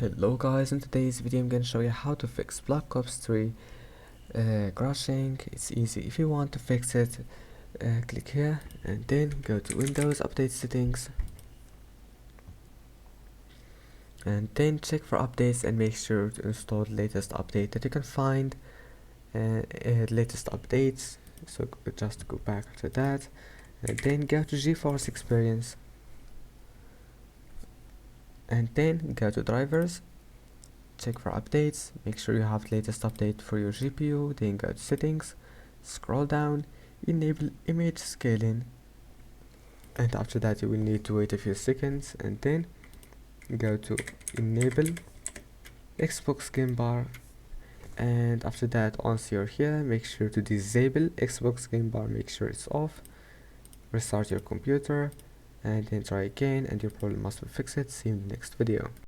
Hello guys, in today's video I'm going to show you how to fix Black Ops 3 crashing. It's easy. If you want to fix it, click here and then go to Windows Update Settings and then check for updates and make sure to install the latest update that you can find. Latest updates, so just go back to that and then go to GeForce Experience and then go to drivers, check for updates, make sure you have the latest update for your GPU, then go to settings, scroll down, enable image scaling, and after that you will need to wait a few seconds and then go to enable Xbox Game Bar, and after that once you're here make sure to disable Xbox Game Bar, make sure it's off, restart your computer and then try again and your problem must be fixed. See you in the next video.